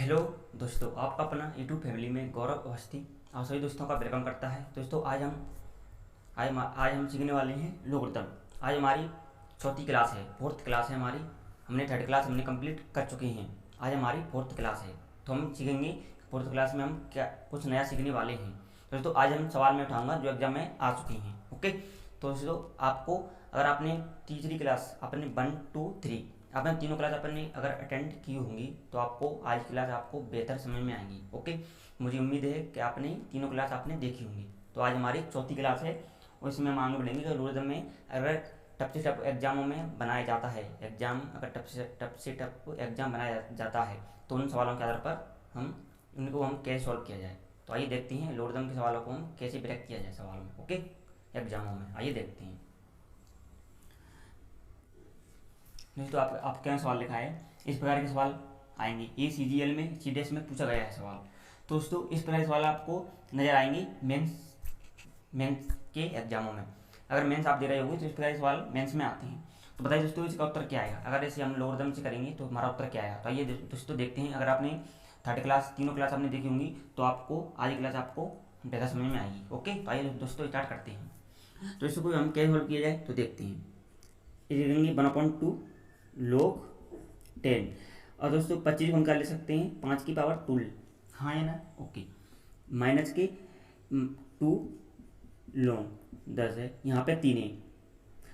Hello दोस्तों, आपका अपना यूट्यूब फैमिली में गौरव अवस्थी आप सभी दोस्तों का वेलकम करता है। दोस्तों आज हम सीखने वाले हैं लोगरिथम। आज हमारी चौथी क्लास है, फोर्थ क्लास है हमारी। हमने थर्ड क्लास कंप्लीट कर चुके हैं। आज हमारी फोर्थ क्लास है, तो हम सीखेंगे फोर्थ क्लास में हम क्या कुछ नया सीखने वाले हैं। दोस्तों आज हम सवाल में उठाऊंगा जो एग्जाम में आ चुके हैं। ओके, तो दोस्तों आपको अगर आपने तीसरी क्लास अपने 1 2 3 आपने तीनों क्लास अपने अगर अटेंड की होंगी तो आपको आज की क्लास आपको बेहतर समझ में आएंगी। ओके, मुझे उम्मीद है कि आपने तीनों क्लास आपने देखी होंगी। तो आज हमारी चौथी क्लास है और इसमें हम आगे बढ़ेंगे कि एल्गोरिथम में अगर टफ से टफ एग्जामों में बनाया जाता है, एग्जाम अगर टफ से टफ एग्जाम बनाया जाता है तो उन सवालों के आधार पर उनको हम कैसे सॉल्व किया जाए। तो आइए देखते हैं एल्गोरिथम के सवालों को हम कैसे ब्रेक किया जाए सवालों में। ओके, एग्जामों में आइए देखते हैं। तो आपके यहाँ सवाल लिखा है, इस प्रकार के सवाल आएंगे। ये CGL में CDS में पूछा गया है सवाल। तो दोस्तों इस प्रकार के सवाल आपको नजर आएंगे मेंस के एग्जामों में। अगर मेंस आप दे रहे होंगे तो इस प्रकार के सवाल मेंस में आते हैं। तो बताइए दोस्तों इसका उत्तर क्या आएगा। अगर ऐसे हम लोगरिथम से करेंगे तो हमारा उत्तर क्या आएगा। तो आइए दोस्तों देखते हैं। अगर आपने थर्ड क्लास तीनों क्लास आपने देखी होंगी तो आपको आज की क्लास आपको बेहतर समझ में आएगी। ओके, तो आइए दोस्तों स्टार्ट करते हैं। तो इसको हम कैसे सॉल्व किया जाए तो देखते हैं। इसे देंगे 1/2 log 10 और दोस्तों 25 को हम क्या ले सकते हैं 5 की पावर 2। हाँ है ना, ओके। माइनस के 2 log 10 है, यहाँ पे 3 है।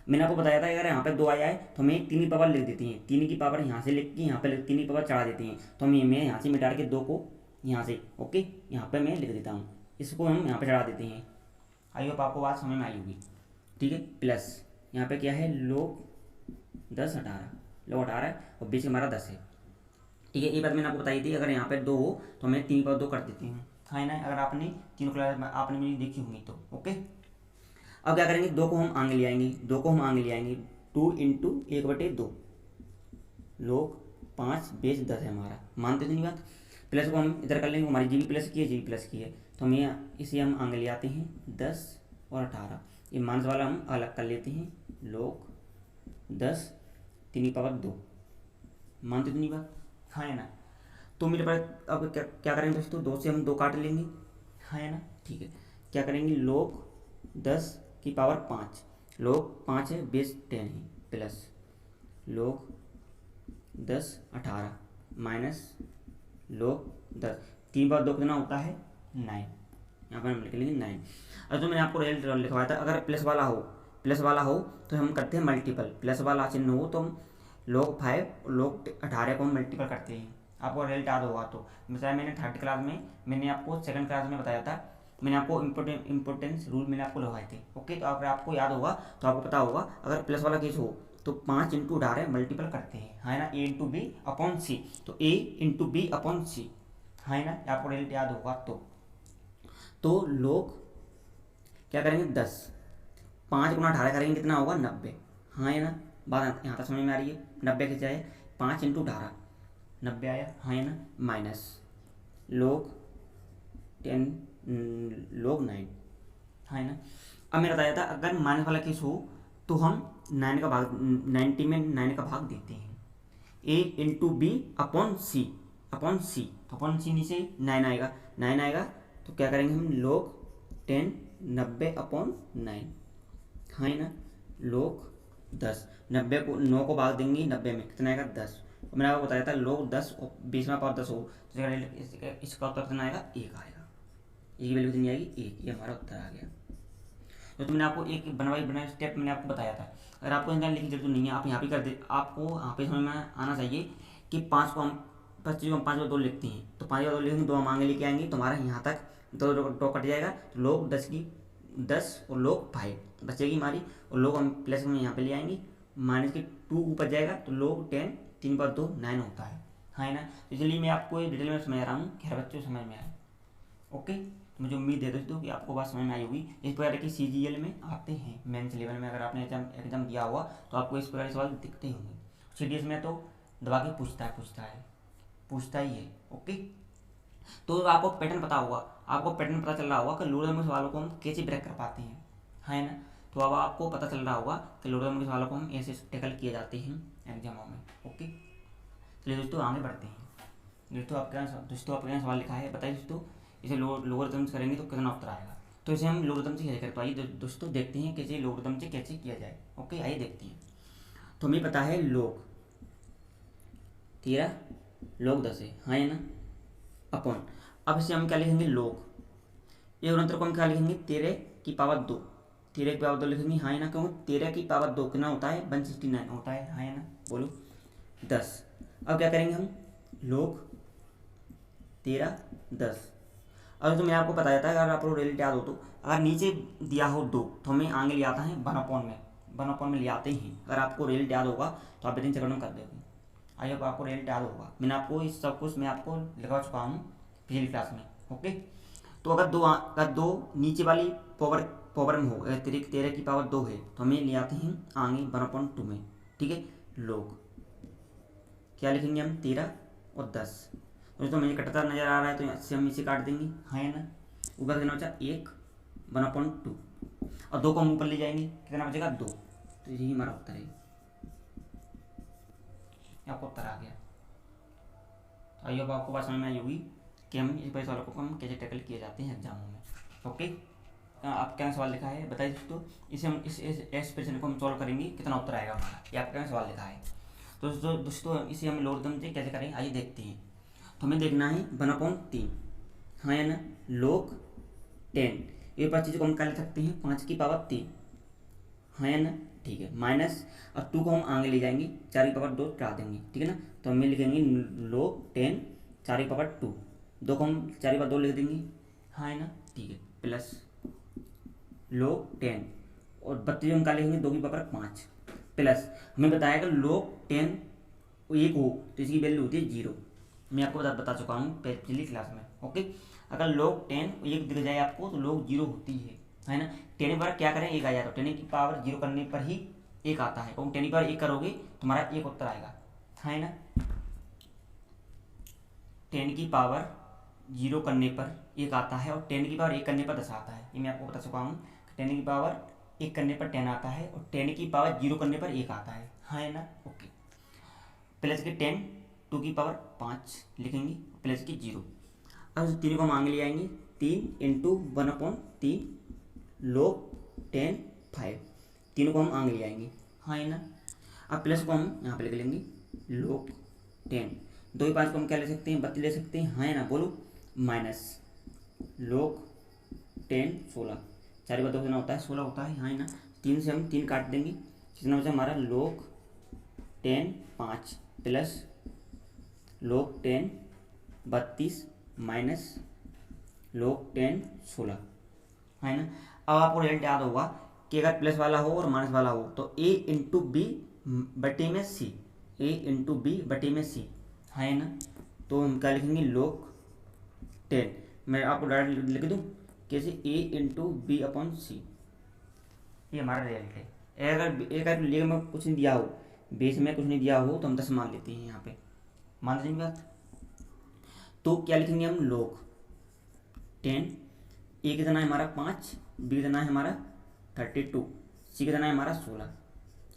मैंने आपको बताया था अगर यहाँ पे 2 आया है तो हमें 3 की पावर लिख देते हैं। 3 की पावर यहाँ से लिख के यहाँ पे 3 की पावर चढ़ा देते हैं। तो हम मैं यहाँ से मिटा के 2 को यहाँ से ओके यहाँ पे मैं लिख देता हूँ। इसको हम यहाँ पे चढ़ा देते हैं। आई होप आपको बात समझ में आई होगी। ठीक है, प्लस यहाँ पे क्या है log 10 18 log 18 और बीच हमारा 10 है। ठीक है, ये बात मैंने आपको बताई थी। अगर यहाँ पे 2 हो तो मैं 3 पर 2 कर देती हूँ। हाँ ना, अगर आपने तीनों क्लास आपने मेरी देखी होंगी तो ओके। अब क्या करेंगे, 2 को हम आगे ले आएंगे। 2 इंटू 1/2 log 5 बेस 10 है हमारा। मानते तो नहीं बात। प्लस को हम इधर कर लेंगे, हमारी जी बी प्लस की है तो हम इसे हम आगे ले आते हैं 10 और 18। ये माइनस वाला हम अलग कर लेते हैं। log 10 3 की पावर 2। मानते तो नहीं बात। हाँ है ना, तो मेरे पास अब क्या करेंगे दोस्तों, 2 से हम 2 काट लेंगे। हाँ है ना, ठीक है। क्या करेंगे log 10 की पावर 5 log 5 है बेस 10 है प्लस log 10 18 माइनस log 10 3 बार 2 कितना होता है 9। यहाँ पर हम लिख लेंगे 9। और जो मैंने आपको रिजल्ट लिखवाया था, अगर प्लस वाला हो तो हम करते हैं मल्टीपल। प्लस वाला चिन्ह हो तो हम log 5 log 18 को हम मल्टीपल करते हैं। आपको रिजल्ट याद होगा तो मिसाल मैंने थर्ड क्लास में मैंने आपको सेकंड क्लास में बताया था। मैंने आपको इम्पोर्टेंस रूल मैंने आपको लगवाए थे। ओके, तो अगर आपको याद होगा तो आपको पता होगा अगर प्लस वाला केस हो तो 5 इंटू 18 मल्टीपल करते हैं। हाँ ना, A/B/C तो A/B/C। हाँ ना, आपको रिजल्ट याद होगा तो लोग क्या करेंगे 10 5 गुना 18 करेंगे कितना होगा 90। हाँ है ना, बात यहाँ तक समझ में आ रही है। 90 के चाहे 5 इंटू 18 90 आया। हाँ है ना, माइनस log 10 log 9। हाँ है ना, अब मैंने बताया था अगर माइनस वाला केस हो तो हम 9 का भाग 90 में 9 का भाग देते हैं। A/B/C तो अपॉन सी नीचे 9 आएगा तो क्या करेंगे हम log 10 90/9। हाँ है ना, log 10 90 को 9 को भाग देंगे 90 में कितना आएगा 10। और मैंने आपको बताया था log 10 और 20 में पावर 10 हो तो इसका उत्तर कितना आएगा 1 आएगा। ये वैल्यू कितनी आएगी 1। ये हमारा उत्तर आ गया। तो मैंने आपको एक बनाए स्टेप मैंने आपको बताया था। अगर आपको इंसान लिखने की जरूरत नहीं है, आप यहाँ पे कर दे। आपको यहाँ पे समझ में आना चाहिए कि 5 को हम 25 को हम 5 और 2 लिखते हैं तो 5 और 2 लिखेंगे 2 हम आगे लेके आएंगे तो हमारा यहाँ तक 2 कट जाएगा। तो log 10 और log 5 बचेगी हमारी और log हम प्लस में यहाँ पे ले आएंगे। माइनस के 2 ऊपर जाएगा तो log 10 3 पर 2 9 होता है। हाँ ना, तो इसलिए मैं आपको डिटेल में समझा रहा हूँ कि हर बच्चों को समझ में आए। ओके, तो मुझे उम्मीद है दोस्तों कि आपको बात समझ में आई होगी। इस प्रकार की CGL में आते हैं मेंस लेवल में। अगर आपने एग्जाम दिया हुआ तो आपको इस प्रकार के सवाल दिखते ही होंगे। CDS में तो दबा के पूछता ही है। ओके, तो आपको पैटर्न पता चल रहा होगा कि लोगरिथम के सवालों को हम कैसे ब्रेक कर पाते हैं। है ना, तो अब आपको पता चल रहा होगा कि लोगरिथम के सवालों को हम ऐसे टैकल किए जाते हैं एग्जामों में। ओके, चलिए दोस्तों आगे बढ़ते हैं। आपके यहाँ सवाल लिखा है, बताइए दोस्तों इसे लोगरिथम से करेंगे तो कितना उत्तर आएगा। तो इसे हम लोगरिथम से कैसे करें, तो आइए दोस्तों देखते हैं कैसे लोगरिथम से कैसे किया जाए। ओके, आइए देखते हैं। तो हमें पता है log 13 log 10 है, हाँ या ना, अपॉन, अब इसे हम क्या लिखेंगे log, ये अंतर को हम क्या लिखेंगे 13 की पावर 2, 13 की पावर 2 लिखेंगे, हाँ या ना, क्योंकि 13 की पावर 2 कितना होता है 169 होता है, हाँ या ना, बोलो 10। अब क्या करेंगे हम log 13 10। अब तो मैं आपको बताया था, अगर आपको रिजल्ट याद हो तो अगर नीचे दिया हो 2 तो हमें आगे ले आता है 1/में ले आते हैं। अगर आपको रिजल्ट याद होगा तो आप विदिन सेकंड में कर देंगे। आई होप आपको रिजल्ट याद होगा, मैंने आपको इस सब कुछ मैं आपको लिखा चुका हूँ पिछली क्लास में। ओके, तो अगर दो नीचे वाली पावर में हो, अगर 13 की पावर 2 है तो हमें ले आते हैं आगे 1/2 में, ठीक है। लोग क्या लिखेंगे हम 13 और 10, दोस्तों मुझे कटता नजर आ रहा है तो इससे हम इसे काट देंगे, हाँ या ना, ऊपर कितना बचा 1 1/2 और 2 को हम ऊपर ले जाएंगे, कितना बचेगा 2, तो यही हमारा उत्तर है। आपको उत्तर आ गया। तो आइए अब आपको बात समझ में आई होगी कि हम इस सवालों को हम कैसे टैकल किए जाते हैं एग्जामों में। ओके, आप क्या सवाल लिखा है बताइए दोस्तों, इसे हम इस एक्सप्रेशन को हम सॉल्व करेंगे कितना उत्तर आएगा हमारा, ये आपका सवाल लिखा है। तो दोस्तों इसे हम लोगरिथम से कैसे करेंगे आइए देखते हैं। तो हमें देखना है 1/3, हाँ या ना, log 10, ये 5 चीज़ को हम क्या ले सकते हैं 5 की पावर 3, हाँ या ना, ठीक है, माइनस और 2 को हम आगे ले जाएंगे 4 की पावर 2 हटा देंगे, ठीक है ना। तो हमें लिखेंगे log 10 4 की पावर 2, 2 को हम 4 की पावर 2 लिख देंगे, हाँ है ना, ठीक है, प्लस log 10 और 32 हम क्या लिखेंगे 2 की पावर 5, प्लस हमें बताया कि log 10 1 हो तो इसकी वैल्यू होती है 0, मैं आपको बता चुका हूँ पिछली क्लास में। ओके, अगर log 10 1 दिख जाए आपको तो log 0 होती है ना। 10 की पावर क्या करें 1 आ जाए, तो 10 की पावर 0 करने पर ही 1 आता है, और 10 की पावर 1 करोगे तो हमारा 1 उत्तर आएगा, है ना। 10 की पावर 0 करने पर 1 आता है और 10 की पावर 1 करने पर 10 आता है, ये मैं आपको बता चुका हूँ। 10 की पावर 1 करने पर 10 आता है और 10 की पावर 0 करने पर 1 आता है ना। ओके, प्लस के 10 2 की पावर 5 लिखेंगे, प्लस की 0। अब 3 को हम आगे ले आएंगे, 3 इंटू 1/3 log 10 5, 3 को हम आगे ले आएंगे, हाँ है ना। अब प्लस को हम यहाँ पे लिख लेंगे log 10, 2 की 5 को हम क्या ले सकते हैं 32 ले सकते हैं, हाँ है ना, बोलो, माइनस log 10 16, 4 की 2 कितना होता है 16 होता है, हाँ है ना। 3 से हम 3 काट देंगे, कितना बचा हमारा log 10 5 plus log 10 32 minus log 10 16, है ना। अब आपको रिजल्ट याद होगा कि अगर प्लस वाला हो और माइनस वाला हो तो a इंटू बी बटे में c, a इंटू बी बटे में c, है ना। तो हम क्या लिखेंगे log 10, मैं आपको डायरेक्ट लिख दूँ कैसे, a इंटू बी अपॉन सी, ये हमारा रिजल्ट है। अगर लेग में कुछ नहीं दिया हो, बेस में कुछ नहीं दिया हो तो हम 10 मान लेते हैं यहाँ पे, मान लीजिए बात। तो क्या लिखेंगे हम log 10, ए कितना है हमारा 5, बी कितना है हमारा 32, सी कितना है हमारा 16,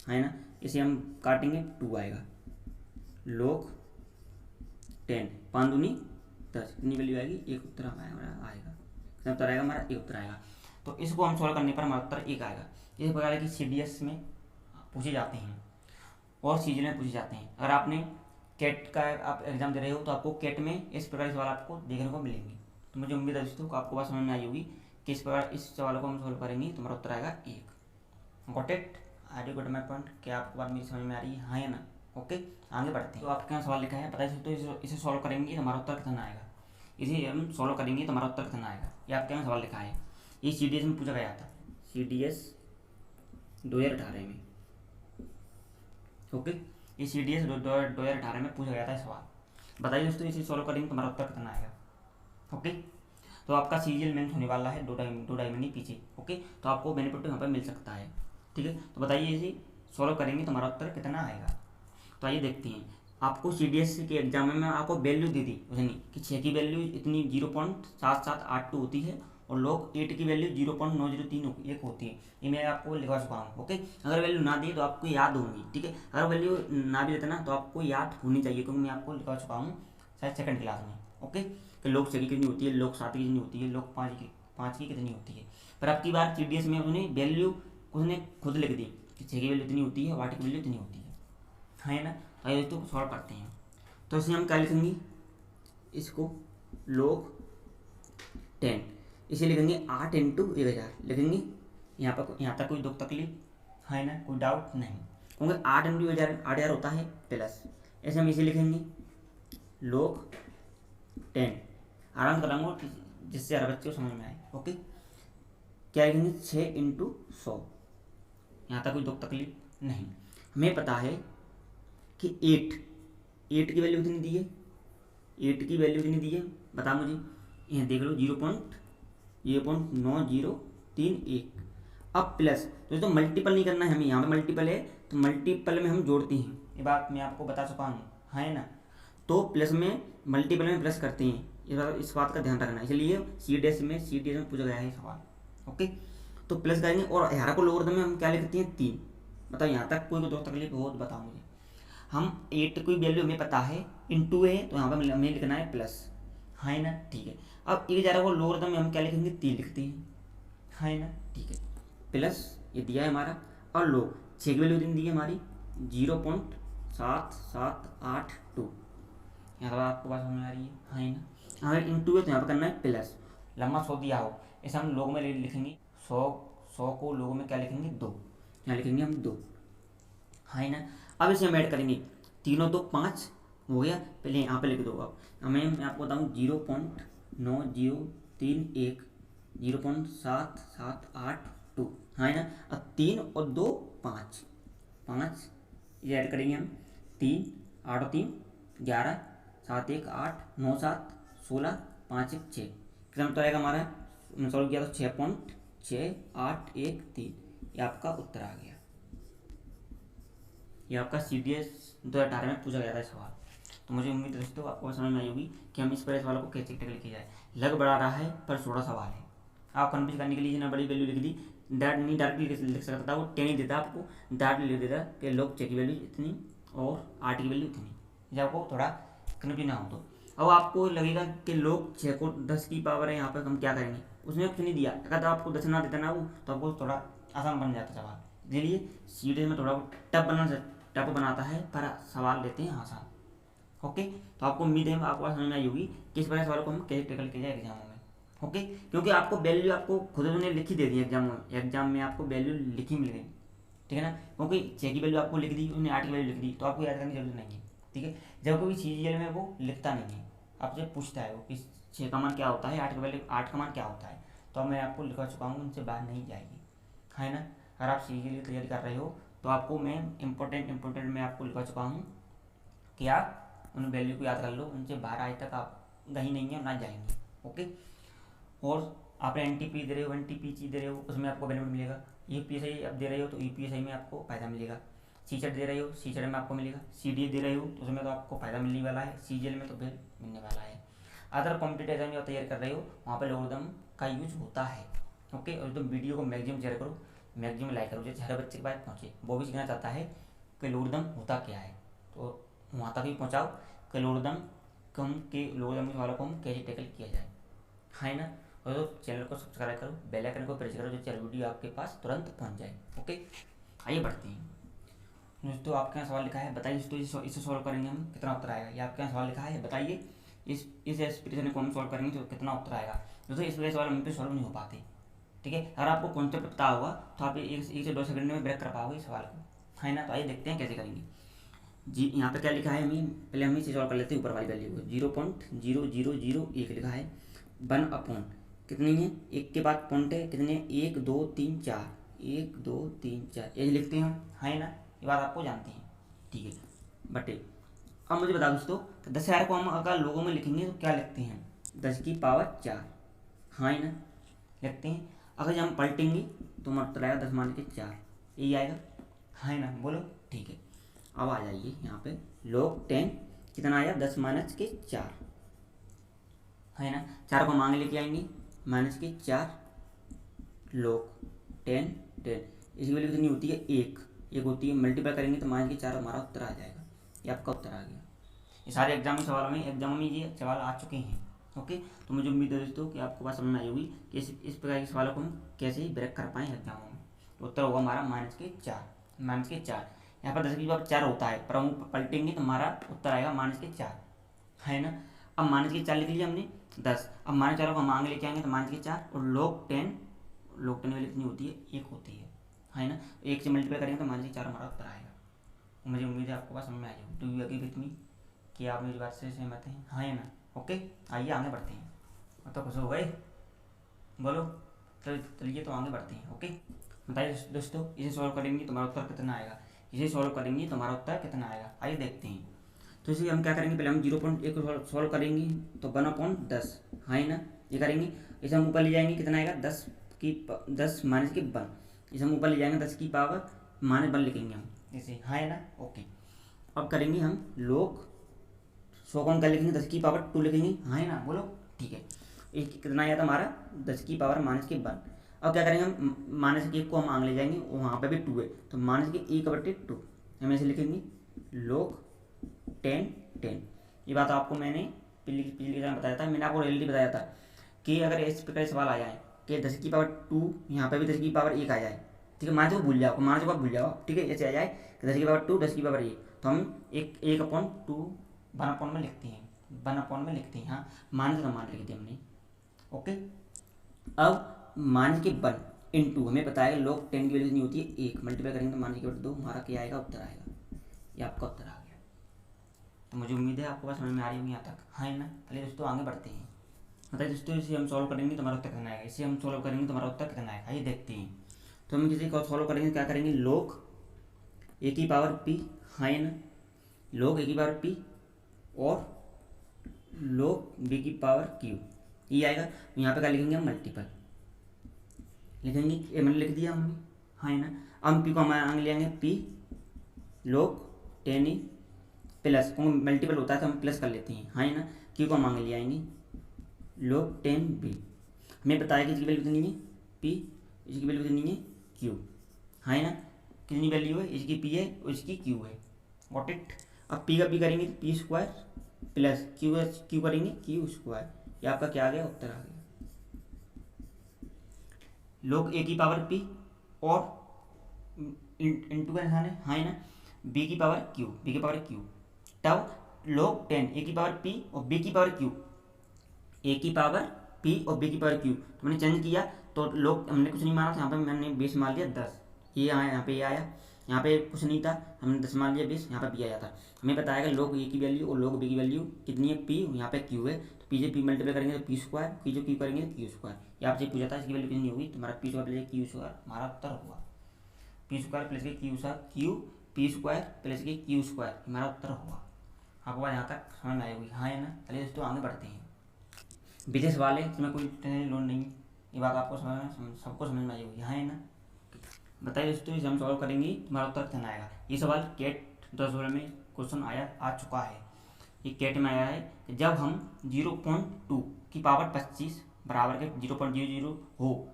है ना। इसे हम काटेंगे 2 आएगा, log 10 5 दूनी 10, कितनी वैल्यू आएगी 1 उत्तर आएगा, कितना उत्तर आएगा हमारा 1 उत्तर आएगा। तो इसको हम सॉल्व करने पर हमारा उत्तर 1 आएगा। इस प्रकार की CDS में पूछे जाते हैं और CGL में पूछे जाते हैं। अगर आपने कैट का आप एग्जाम दे रहे हो तो आपको कैट में इस प्रकार के सवाल आपको देखने को मिलेंगे। तो मुझे उम्मीद है दोस्तों को आपको बात समझ में आई होगी कि इस प्रकार इस सवाल को हम सॉल्व करेंगे तो हमारा उत्तर आएगा 1। Got it, I do got my point, क्या आपको बात मेरी समझ में आ रही है, हाँ या ना। ओके, आगे बढ़ते हैं। तो आपके यहाँ सवाल लिखा है बताइए दोस्तों, इसे सॉल्व करेंगे तो हमारा उत्तर कितना आएगा, इसे हम सॉल्व करेंगे तो हमारा उत्तर कितना आएगा, ये आपके यहाँ सवाल लिखा है। ये CDS में पूछा गया था, CDS 2018 में। ओके, ये CDS 2018 में पूछा गया था सवाल। बताइए दोस्तों इसे सॉल्व करेंगे तो हमारा उत्तर कितना आएगा। ओके, तो आपका CGL मेंस होने वाला है 2 ढाई महीने पीछे। ओके, तो आपको बेनिफिट यहाँ पर मिल सकता है, ठीक है। तो बताइए इसे सॉल्व करेंगे तो हमारा उत्तर कितना आएगा। तो आइए देखते हैं, आपको CDS के एग्जाम में आपको वैल्यू दी थी उसने कि 6 की वैल्यू इतनी 0.7782 होती है और log 8 की वैल्यू 0.9031 होती है, ये मैं आपको लिखवा चुका हूँ। ओके, अगर वैल्यू ना दी तो आपको याद होंगी, ठीक है। अगर वैल्यू ना भी देता ना तो आपको याद होनी चाहिए, क्योंकि मैं आपको लिखवा चुका हूँ शायद सेकंड क्लास में, ओके। कि log 6 की कितनी होती है, log 7 की कितनी होती है, log 5 की कितनी होती है। पर अब की बार CDS में उसने वैल्यू उसने खुद लिख दी कि 6 की वैल्यू इतनी होती है और 8 की वैल्यू इतनी होती है ना। तो ये तो सॉल्व करते हैं। तो इसमें हम क्या लिखेंगे, इसको log 10 इसे लिखेंगे 8 इंटू 1000 लिखेंगे। यहाँ तक कोई दुख तकलीफ है ना, कोई डाउट नहीं, क्योंकि 8 इंटू 1000 होता है प्लस। ऐसे हम इसे लिखेंगे log 10, आराम से कराऊंगा जिससे हर बच्चे को समझ में आए, ओके। क्या लिखेंगे 6 इंटू 100, यहाँ तक कोई दुख तकलीफ नहीं। हमें पता है कि 8 की वैल्यू कितनी दी है, 8 की वैल्यू कितनी दी है बता मुझे, यहाँ देख लो 0.9031। अब प्लस दोस्तों मल्टीपल नहीं करना है हमें, यहाँ पे मल्टीपल है तो मल्टीपल में हम जोड़ते हैं, ये बात मैं आपको बता चुका हूँ, है ना। तो प्लस में मल्टीपल में प्लस करते हैं, इस बात का ध्यान रखना, इसलिए CDS में पूछा गया है सवाल, ओके। तो प्लस करेंगे और 11 को लोअर में हम क्या लिखते हैं 3। बताओ यहाँ तक कोई दो तकलीफ हो तो बताओ मुझे। हम 8 की वैल्यू हमें पता है, इंटू है तो यहाँ पर हमें लिखना है प्लस, है ना, ठीक है। अब 11 को लोअर में हम क्या लिखेंगे 3 लिखते हैं, है ना, ठीक है। प्लस ये दिया है हमारा, और लोग 6 की वैल्यू कितनी दी है हमारी 0.7782। यहाँ पर आपको बात समझ आ रही है ना। अगर इंटू है तो यहाँ पर करना है प्लस, लंबा 100 दिया हो ऐसे हम लोग में लिखेंगे 100 को लोगों में क्या लिखेंगे 2, यहाँ लिखेंगे हम 2, है ना। अब इसे हम ऐड करेंगे, 3 और 2 5 हो गया, पहले यहाँ पे लिख दो। अब मैं आपको बताऊँ 0.9031 0.7782, है ना। अब 3 और 2 5 ये ऐड करेंगे हम, 3 8 और 3 11 7 1 8 9 7 16 5 1 6, कितना उत्तर आएगा हमारा, सॉल्व किया तो 6.6813, ये आपका उत्तर आ गया। ये आपका CDS 2018 में पूछा गया था सवाल। तो मुझे उम्मीद है दोस्तों आपको समझ में आई होगी कि हम इस पर सवालों को कैसे टैकल किया जाए। लग बड़ा रहा है पर छोटा सवाल है, आप कन्फ्यूज करने के लिए ना बड़ी वैल्यू लिख दी, डायरेक्टली लिख सकता था, वो 10 ही देता आपको, डायरेक्टली लिख देता कि log 6 की वैल्यू इतनी और 8 की वैल्यू इतनी, जब आपको थोड़ा कन्फ्यूज ना हो तो। अब आपको लगेगा कि log 6 को 10 की पावर है, यहाँ पर हम क्या करेंगे, उसने कुछ नहीं दिया, अगर आपको 10 ना देता ना वो तो आपको थोड़ा आसान बन जाता सवाल, इसलिए CDS में थोड़ा टफ बनाता है पर सवाल देते हैं आसान, ओके। तो आपको उम्मीद है आपको समझ में आई होगी कि इस प्रकार सवालों को हम कैसे टैकल किया जाए एग्जामों में, ओके। क्योंकि आपको वैल्यू आपको खुद उन्होंने लिखी दे दी एग्जाम में आपको वैल्यू लिखी मिल गई, ठीक है ना। क्योंकि 6 की वैल्यू आपको लिख दी, उन्होंने 8 की वैल्यू लिख दी, तो आपको याद करने की जरूरत नहीं है, ठीक है। जब कोई CGL में वो लिखता नहीं है, आपसे पूछता है वो कि 6 का मान क्या होता है, 8 का मान क्या होता है, तो मैं आपको लिखा चुका हूँ, उनसे बाहर नहीं जाएगी, है ना। अगर आप CGL की तैयारी कर रहे हो तो आपको मैं इम्पोर्टेंट में आपको लिखा चुका हूँ कि आप उन वैल्यू को याद कर लो, उनसे बाहर आज तक आप कहीं नहीं है ना जाएंगे, ओके। और आप NTP दे रहे हो, NTPC दे रहे हो, उसमें आपको बेनिफिट मिलेगा। UPSI आप दे रहे हो तो UPSI में आपको फ़ायदा मिलेगा। CSET दे रहे हो, CSET में आपको मिलेगा। CDS दे रहे हो तो उसमें तो आपको फ़ायदा मिलने वाला है, CGL में तो फिर मिलने वाला है। अदर कॉम्पिटेटिव एग्जाम जो तैयार कर रहे हो वहाँ पर लोगोदम का यूज होता है, ओके। और तुम वीडियो को मैक्सिमम शेयर करो, मैक्सिमम लाइक करो, जैसे हर बच्चे के पास पहुँचे, वो भी सीखना चाहता है कि लोगोदम होता क्या है, तो वहाँ तक भी पहुँचाओ कि लोगोदम के सवालों को हम कैसे टैकल किया जाए, है ना। और तो चैनल को सब्सक्राइब करो, बेल आइकन को प्रेस करो, जो चैनल वीडियो आपके पास तुरंत पहुंच जाए, ओके। आइए बढ़ते हैं दोस्तों। आपके यहाँ सवाल लिखा है, बताइए दोस्तों इसे सॉल्व करेंगे हम कितना उत्तर आएगा, ये आपके यहाँ सवाल लिखा है, बताइए इस एक्सप्रेशन को हम सॉल्व करेंगे तो कितना उत्तर आएगा। दोस्तों इस वजह सवाल हम पे सॉल्व नहीं हो पाते, ठीक है। अगर आपको कॉन्सेप्ट पता होगा तो आप 1 से 2 सेकंड में ब्रेक कर पाओगे इस सवाल को, है ना। तो आइए देखते हैं कैसे करेंगे जी। यहाँ पे क्या लिखा है, पहले हम इसे सॉल्व कर लेते हैं। ऊपर वाली वैल्यू को 0.0001 लिखा है, 1 अपॉन कितनी है, 1 के बाद पॉइंट है कितने, 1 2 3 4, 1 2 3 4 ये लिखते हैं हम, है ना। ये बात आपको जानते हैं, ठीक है, बटे। अब मुझे बता दोस्तों 10,000 को हम अगर लोगों में लिखेंगे तो क्या लिखते हैं, 10 की पावर 4, हाँ ना, लिखते हैं। अगर हम पलटेंगे तो मतलब आएगा 10 मान के 4, यही आएगा, है ना, बोलो, ठीक है। अब आ जाइए यहाँ पे log 10 कितना आया, 10 माइनस के 4, है ना। 4 को मांग लेके आएंगे, माइनस के 4 log 10 इसकी वैल्यू कितनी होती है, 1 होती है, मल्टीप्लाई करेंगे तो माइनस के 4 हमारा उत्तर आ जाएगा, ये आपका उत्तर आ गया, ये सारे एग्जामों में ये सवाल आ चुके हैं। ओके, तो मुझे उम्मीद है दोस्तों कि आपको बात समझ में आई होगी कि इस प्रकार के सवालों को हम कैसे ब्रेक कर पाएँ एग्जामों में। तो उत्तर होगा हमारा -4। यहाँ पर 10 की पावर 4 होता है, पर हम पलटेंगे तो हमारा उत्तर आएगा -4, है ना। अब -4 लिख लिया हमने 10, अब -4 को हम आगे लेके आएंगे तो -4 और log 10 वाली कितनी होती है, 1 होती है ना। 1 से मल्टीप्लाई करेंगे तो -4 हमारा उत्तर आएगा। मुझे उम्मीद है आपको बात समझ में आ जाएगी। Do you agree with me कि आप मेरी बात से सहमत हैं, हाँ या ना। ओके, आइए आगे बढ़ते हैं। तो खुश हो गए, बोलो। चलिए तो आगे बढ़ते हैं। ओके, बताइए दोस्तों, इसे सॉल्व करेंगे तुम्हारा उत्तर कितना आएगा। आइए देखते हैं। तो इसे हम क्या करेंगे, पहले हम 0.1 को सॉल्व करेंगे तो 1/10, हाँ ना, ये करेंगे। इसे हम ऊपर ले जाएंगे, कितना आएगा 10 -1। इसे हम ऊपर ले जाएंगे 10 की पावर -1 लिखेंगे हम इसे, हाँ ना। ओके, अब करेंगे हम लोग 100 को हम क्या लिखेंगे, 10 की पावर 2 लिखेंगे, हाँ ना, बोलो। ठीक है, एक कितना आया था हमारा 10 की पावर -1। अब क्या करेंगे हम, -1 को हम आगे ले जाएंगे, वहाँ पे भी 2 है तो -1/2 हम ऐसे लिखेंगे log 10। ये बात आपको मैंने पिछली एग्जाम बताया था, मैंने आपको रियलिटी बताया था कि अगर इस प्रकार सवाल आ जाए कि 10 की पावर 2, यहाँ पे भी 10 की पावर 1 आ जाए, ठीक है, माने को भूल जाओ, ठीक है, ऐसे आ जाए कि 10 की पावर 2, 10 की पावर 1, तो हम 1/2 1/1 में लिखते हैं, हाँ, माइनस का मान लिख दिया हमने। ओके, अब -1 इंटू हमें पता है log 10 की वैल्यू कितनी होती है, 1, मल्टीप्लाई करेंगे तो -2 हमारा क्या आएगा, उत्तर आएगा। ये आपका उत्तर आ गया। तो मुझे उम्मीद है आपको बात समझ में आ रही होगी यहाँ तक, हाँ है ना। चलिए दोस्तों आगे बढ़ते हैं। बताइए दोस्तों, इसे हम सॉल्व करेंगे तो हमारा उत्तर कितना आएगा, आइए देखते हैं। तो हम किसी को सॉल्व करेंगे, क्या करेंगे, log a की पावर p, हाँ ना, log a की पावर p और log b की पावर q, ये आएगा। यहाँ पे क्या लिखेंगे हम, मल्टीपल लिखेंगे, ये मैंने लिख दिया हमने, हाँ ना। अब पी को हम आगे ले आएंगे, पी log 10 प्लस, क्योंकि मल्टीपल होता है तो हम प्लस कर लेते हैं, हाँ ना। क्यू को हम आगे ले आएंगे log 10b। हमें बताया कि इसकी वैल्यू कितनी है, पी, इसकी वैल्यू कितनी है, क्यू, हाँ ना। कितनी वैल्यू है, इसकी पी है और इसकी क्यू है, वॉट इट। अब पी का पी करेंगे तो पी स्क्वायर प्लस क्यू करेंगे क्यू स्क्वायर, ये आपका क्या आ गया, उत्तर आ गया। log a की पावर p और इंटू का निशान है, हाँ ना, b की पावर q, तब log 10 a की पावर p और b की पावर q, a की पावर p और b की पावर q, तो मैंने चेंज किया तो log हमने कुछ नहीं माना था, यहाँ पे मैंने 20 मान लिया 10, ये आया, यहाँ पे ये आया, यहाँ पे कुछ नहीं था, हमने 10 मान लिया 20, यहाँ पे p आया था। हमें बताएगा log a की वैल्यू और log b की वैल्यू कितनी है, p, यहाँ पे q है, तो p से p मल्टीप्लाई करेंगे तो p स्क्वायर, p जो q करेंगे तो q स्क्वायर। ये आपसे पूछा था इसकी वैल्यू कितनी होगी, तुम्हारा p square plus q square हमारा उत्तर हुआ। p स्क्वायर प्लस के p स्क्वायर प्लस के q स्क्वायर हमारा उत्तर हुआ। आपको बात यहाँ तक समझ में आई होगी, हाँ है ना। चलिए दोस्तों आगे बढ़ते हैं। विशेष सवाल है, इसमें कोई लोड नहीं, ये बात आपको सबको समझ में आई होगी, हाँ है ना। बताइए दोस्तों, इसे हम सॉल्व करेंगे, तुम्हारा उत्तर कितना आएगा। ये सवाल कैट 2016 में क्वेश्चन आ चुका है, ये कैट में आया है कि जब हम 0.2 की पावर 25 बराबर के 0.00 हो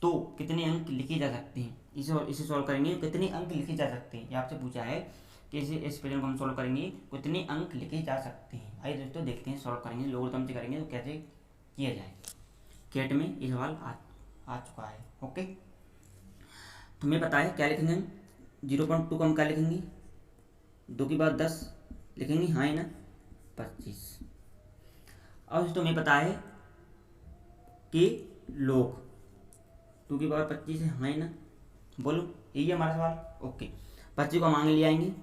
तो कितने अंक लिखे जा सकते हैं। इसे सॉल्व करेंगे, कितने अंक लिखे जा सकते हैं, ये आपसे पूछा है कि इस प्रश्न को हम सॉल्व करेंगे, कितने अंक लिखे जा सकते हैं। आइए दोस्तों देखते हैं, सॉल्व करेंगे, लोगरिथम से करेंगे तो कैसे किया जाए। कैट में ये सवाल आ चुका है। ओके, तुम्हें पता है क्या लिखेंगे हम, 0.2 को हम क्या लिखेंगे, 2 की पावर 10 लिखेंगे, हाँ है ना, 25। और तुम्हें पता है कि log 2 की पावर 25 है, हाँ है ना, बोलो, यही है हमारा सवाल। ओके, 25 को हम आगे ले आएंगे।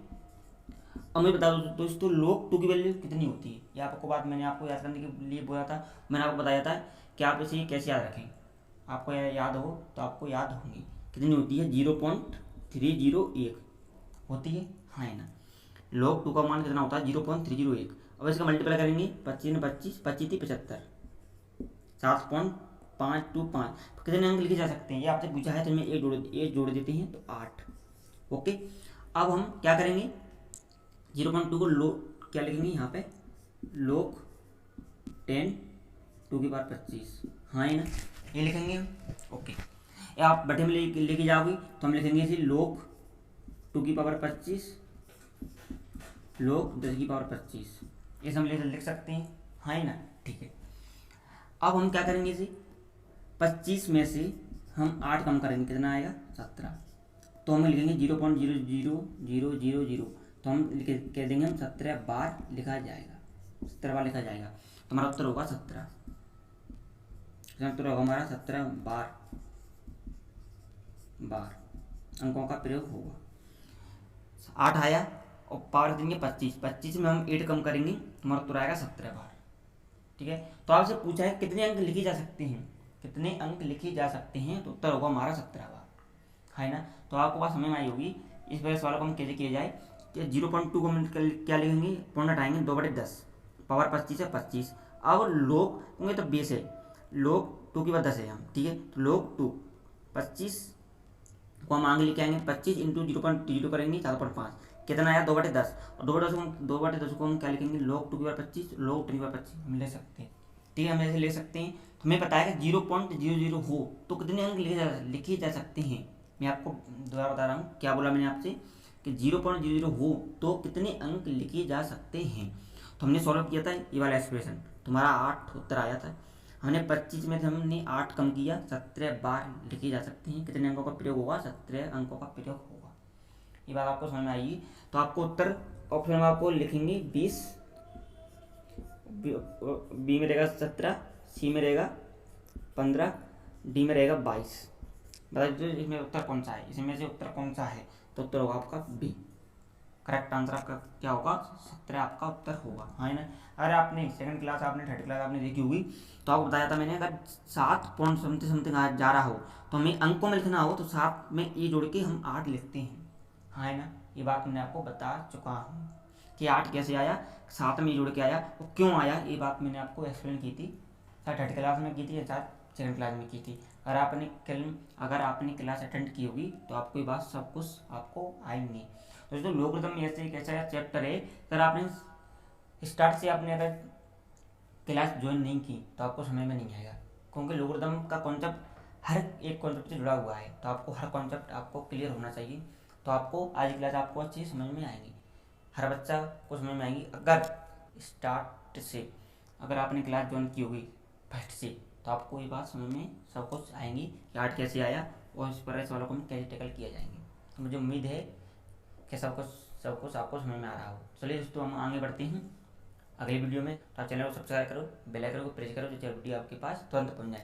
अब मुझे बता दो दोस्तों, log 2 की वैल्यू कितनी होती है। ये आपको बात मैंने आपको याद करने के लिए बोला था, मैंने आपको बताया था कि आप इसे कैसे याद रखें, आपको याद हो तो आपको याद होंगी, कितनी होती है, 0.301 होती है, हाँ है ना। log 2 का मान कितना होता है, 0.301। अब इसका मल्टीप्लाई करेंगे, 25 ने 25, 25 थी 75, 7.525, कितने अंक लिखे जा सकते हैं, ये आपसे पूछा है तो मैं एक जोड़ देते हैं तो 8। ओके, अब हम क्या करेंगे, 0.2 को क्या लिखेंगे यहाँ पे, log 10 2 की पावर 25, हाँ है ना, ये लिखेंगे हम। ओके, आप बटे में लेके जाओगे तो हम लिखेंगे इसे log 2 की पावर 25 log 10 की पावर 25, इस हम लिख सकते हैं, हाँ ही ना, ठीक है। अब हम क्या करेंगे इसे, 25 में से हम 8 कम करेंगे, कितना आएगा 17। तो हम लिखेंगे 0.00000, तो हम कह देंगे हम 17 बार लिखा जाएगा, 17 बार लिखा जाएगा। तो हमारा उत्तर होगा 17, उत्तर होगा हमारा 17 बार अंकों का प्रयोग होगा। 8 आया और पावर देंगे 25 में हम 8 कम करेंगे, हमारा उत्तर आएगा 17 बार, ठीक है। तो आपसे पूछा है कितने अंक लिखे जा सकते हैं, कितने अंक लिखे जा सकते हैं, तो उत्तर होगा हमारा 17 बार, है ना। तो आपको बात समझ में आई होगी। इस वजह सवाल को हम कैसे किया जाए कि 0.2 को हम क्या लिखेंगे, पूर्ण हटाएंगे, 2/10, पावर 25 है 25। अब लोग होंगे तो बेस है, लोग 2 की बात 10 है हम, ठीक है। तो लोग 2 25 को हम आगे लेके आएंगे, 25 इंटू 0.0 करेंगे 4.5, कितना आया 2/10, और 2/10 को हम क्या लिखेंगे, लोग 2 की बार 25, लोग 2 की बार 25 हम ले सकते हैं, ठीक है, हम ऐसे ले सकते हैं। तो हमें पता है कि 0.00 हो तो कितने अंक लिखे जा सकते हैं। मैं आपको दोबारा बता रहा हूँ, क्या बोला मैंने आपसे कि 0.00 हो तो कितने अंक लिखे जा सकते हैं। तो हमने सॉल्व किया था ये वाला एक्सप्रेशन, तुम्हारा 8 उत्तर आया था। हमने 25 में से हमने 8 कम किया, 17 बार लिखे जा सकते हैं। कितने अंकों का प्रयोग होगा, 17 अंकों का प्रयोग होगा। ये बात आपको समझ में आएगी। तो आपको उत्तर ऑप्शन में आपको लिखेंगे 20, बी में रहेगा 17, सी में रहेगा 15, डी में रहेगा 22। बता दीजिए इसमें उत्तर कौन सा है, इसमें से उत्तर कौन सा है। तो उत्तर होगा आपका बी, करेक्ट आंसर आपका क्या होगा, 17 आपका उत्तर होगा, हाँ ना। अगर आपने सेकंड क्लास, आपने थर्ड क्लास आपने देखी होगी, तो आपको बताया था मैंने, अगर 7 पॉइंट समथिंग जा रहा हो तो हमें अंकों में लिखना हो तो 7 में ये जोड़ के हम 8 लिखते हैं, हाँ ना। ये बात मैंने आपको बता चुका हूँ कि 8 कैसे आया, 7 में जोड़ के आया, वो क्यों आया, ये बात मैंने आपको एक्सप्लेन की थी, शायद थर्ड क्लास में की थी या शायद सेकंड क्लास में की थी। अगर आपने क्लास अटेंड की होगी तो आपको ये बात सब कुछ आपको आएंगी। दोस्तों लोगरिथम ऐसे एक ऐसा चैप्टर है, अगर आपने स्टार्ट से आपने अगर क्लास ज्वाइन नहीं की तो आपको समझ में नहीं आएगा, क्योंकि लोगरिथम का कॉन्सेप्ट हर एक कॉन्सेप्ट से जुड़ा हुआ है, तो आपको हर कॉन्सेप्ट आपको क्लियर होना चाहिए। तो आपको आज की क्लास आपको अच्छी समझ में आएगी, हर बच्चा को समझ में आएगी। अगर स्टार्ट से अगर आपने क्लास ज्वाइन की होगी फर्स्ट से, तो आपको ये बात समझ में सब कुछ आएंगी कि आर्ट कैसे आया और इस पर इस वालों को कैसे टैकल किया जाएंगे। तो मुझे उम्मीद है कि सब कुछ आपको समझ में आ रहा हो। चलिए दोस्तों हम आगे बढ़ते हैं अगली वीडियो में। तो आप चैनल को सब्सक्राइब करो, बेल आइकन को प्रेस करो, जिससे वीडियो आपके पास तुरंत पहुंच जाए।